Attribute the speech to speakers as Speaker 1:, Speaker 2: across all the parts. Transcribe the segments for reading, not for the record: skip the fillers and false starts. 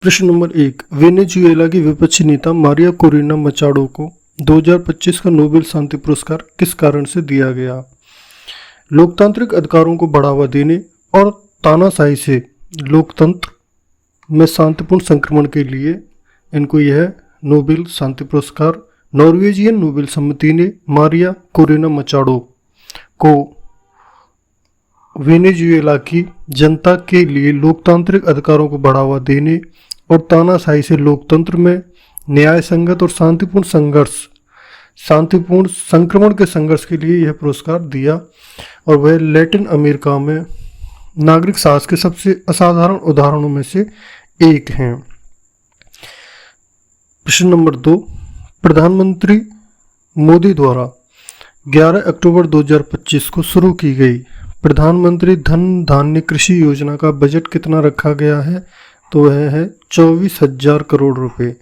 Speaker 1: प्रश्न number 1, Venezuela की विपक्षी नेता मारिया कोरेना मचाडो को 2025 का नोबेल शांति पुरस्कार किस कारण से दिया गया? लोकतांत्रिक अधिकारों को बढ़ावा देने और तानाशाही से लोकतंत्र में शांतिपूर्ण संक्रमण के लिए इनको यह नोबेल शांति पुरस्कार नॉर्वेजियन नोबेल समिति ने मारिया कोरेना मचाडो को वेनेजुएला की जनता के लिए लोकतांत्रिक अधिकारों को बढ़ावा देने और तानाशाही से लोकतंत्र में न्याय संगत और शांतिपूर्ण संक्रमण के संघर्ष के लिए यह पुरस्कार दिया और वह लैटिन अमेरिका में नागरिक साहस के सबसे असाधारण उदाहरणों में से एक हैं। प्रश्न नंबर 2, प्रधानमंत्री मोदी द्वारा 11 अक्टूबर 2025 को शुरू की गई प्रधानमंत्री धन धान्य कृषि योजना का बजट कितना रखा गया है? तो वह है 24,000 करोड़ रुपए।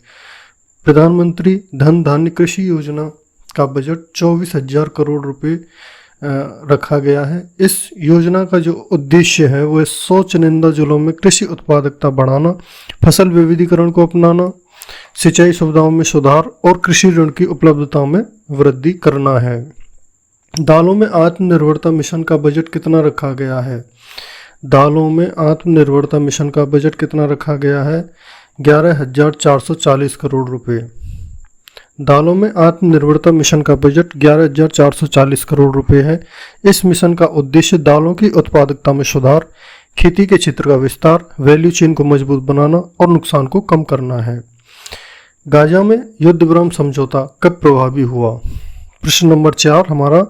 Speaker 1: प्रधानमंत्री धन धान्य कृषि योजना का बजट 24,000 करोड़ रुपए रखा गया है। इस योजना का जो उद्देश्य है वह 100 चुनिंदा जिलों में कृषि उत्पादकता बढ़ाना, फसल विविधीकरण को अपनाना, सिंचाई सुविधाओं में सुधार और कृषि ऋण की उपलब्धता में वृद्धि करना है। दालों में आत्मनिर्भरता मिशन का बजट कितना रखा गया है? दालों में आत्मनिर्भरता मिशन का बजट कितना रखा गया है? 11,440 करोड़ रुपए। दालों में आत्मनिर्भरता मिशन का बजट 11,440 करोड़ रुपए है। इस मिशन का उद्देश्य दालों की उत्पादकता में सुधार, खेती के क्षेत्र का विस्तार, वैल्यू चेन को मजबूत बनाना और नुकसान को कम करना है। गाजा में युद्ध विराम समझौता कब प्रभावी हुआ? प्रश्न नंबर 4 हमारा,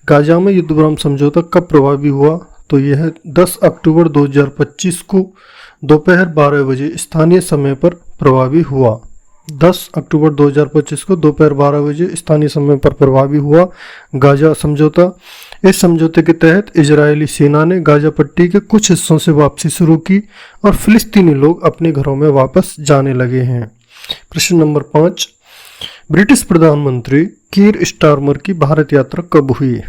Speaker 1: गाजा में युद्ध विराम समझौता कब प्रभावी हुआ? तो यह 10 अक्टूबर 2025 को दोपहर 12 बजे स्थानीय समय पर प्रभावी हुआ। 10 अक्टूबर 2025 को दोपहर 12 बजे स्थानीय समय पर प्रभावी हुआ गाजा समझौता। इस समझौते के तहत इजरायली सेना ने गाजा पट्टी के कुछ हिस्सों से वापसी शुरू की और फिलिस्तीनी लोग अपने घरों में वापस जाने लगे हैं। प्रश्न नंबर 5, ब्रिटिश प्रधानमंत्री कीर स्टारमर की भारत यात्रा कब हुई?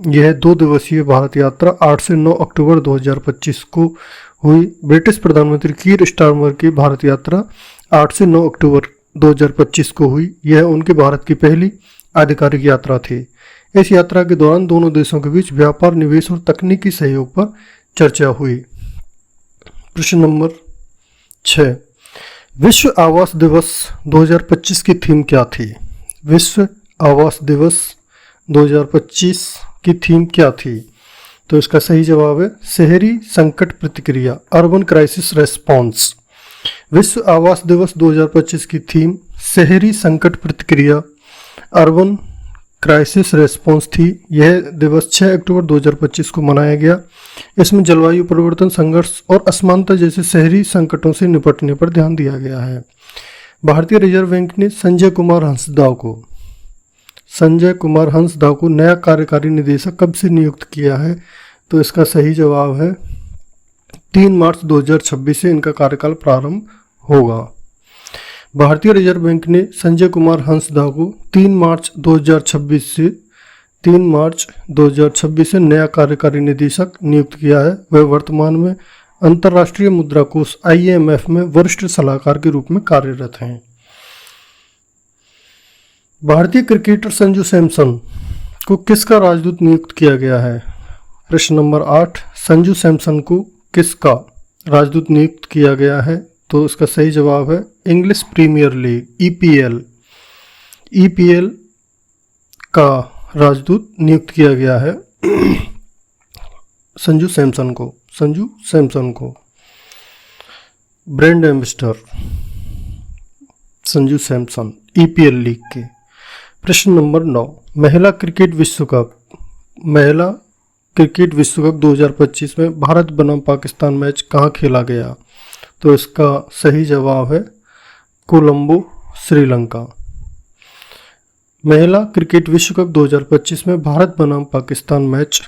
Speaker 1: यह 2 दिवसीय भारत यात्रा 8 से 9 अक्टूबर 2025 को हुई। ब्रिटिश प्रधानमंत्री कीर स्टारमर की भारत यात्रा 8 से 9 अक्टूबर 2025 को हुई। यह उनके भारत की पहली आधिकारिक यात्रा थी। इस यात्रा के दौरान दोनों देशों के बीच व्यापार, निवेश और तकनीकी सहयोग पर चर्चा हुई। प्रश्न नंबर 6, विश्व आवास दिवस 2025 की थीम क्या थी? विश्व आवास दिवस 2025 की थीम क्या थी? तो इसका सही जवाब है शहरी संकट प्रतिक्रिया, अर्बन क्राइसिस रेस्पॉन्स। विश्व आवास दिवस 2025 की थीम शहरी संकट प्रतिक्रिया, अर्बन क्राइसिस रेस्पॉन्स थी। यह दिवस 6 अक्टूबर 2025 को मनाया गया। इसमें जलवायु परिवर्तन, संघर्ष और असमानता जैसे शहरी संकटों से निपटने पर ध्यान दिया गया है। भारतीय रिजर्व बैंक ने संजय कुमार हंसदा को नया कार्यकारी निदेशक कब से नियुक्त किया है? तो इसका सही जवाब है 3 मार्च 2026 से इनका कार्यकाल प्रारंभ होगा। भारतीय रिजर्व बैंक ने संजय कुमार हंसदा को 3 मार्च 2026 से नया कार्यकारी निदेशक नियुक्त किया है। वह वर्तमान में अंतर्राष्ट्रीय मुद्रा कोष IMF में वरिष्ठ सलाहकार के रूप में कार्यरत हैं। भारतीय क्रिकेटर संजू सैमसन को किसका राजदूत नियुक्त किया गया है? प्रश्न नंबर 8, संजू सैमसन को किसका राजदूत नियुक्त किया गया है? तो इसका सही जवाब है इंग्लिश प्रीमियर लीग EPL का राजदूत नियुक्त किया गया है संजू सैमसन को। Brand ambassador Sanju Samson EPL league के। प्रश्न नंबर 9, महिला क्रिकेट विश्व कप 2025 में भारत बनाम पाकिस्तान मैच कहाँ खेला गया? तो इसका सही जवाब है कोलंबो, श्रीलंका। महिला क्रिकेट विश्व कप 2025 में भारत बनाम पाकिस्तान मैच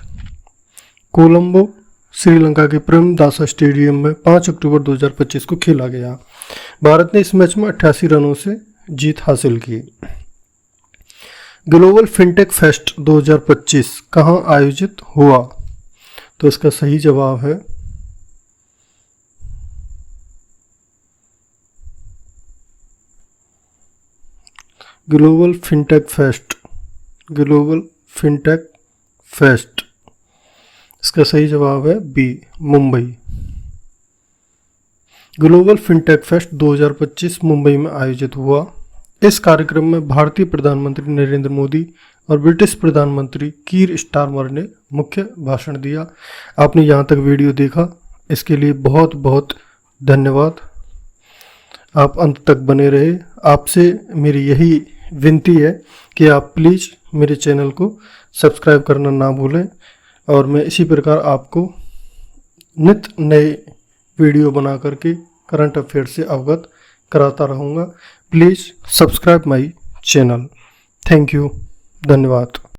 Speaker 1: कोलंबो, श्रीलंका के प्रेमदासा स्टेडियम में 5 अक्टूबर 2025 को खेला गया। भारत ने इस मैच में 88 रनों से जीत हासिल की। ग्लोबल फिनटेक फेस्ट 2025 कहाँ आयोजित हुआ? तो इसका सही जवाब है global fintech fest, global fintech fest. इसका सही जवाब है B, Mumbai. Global fintech fest 2025 Mumbai में आयोजित हुआ। इस कार्यक्रम में भारतीय प्रधानमंत्री नरेंद्र मोदी और ब्रिटिश प्रधानमंत्री कीर स्टारमर ने मुख्य भाषण दिया। आपने यहाँ तक वीडियो देखा, इसके लिए बहुत बहुत धन्यवाद। आप अंत तक बने रहे। आपसे मेरी यही विनती है कि आप प्लीज़ मेरे चैनल को सब्सक्राइब करना ना भूलें, और मैं इसी प्रकार आपको नित नए वीडियो बना करके करंट अफेयर से अवगत कराता रहूँगा। Please subscribe my channel. Thank you, धन्यवाद।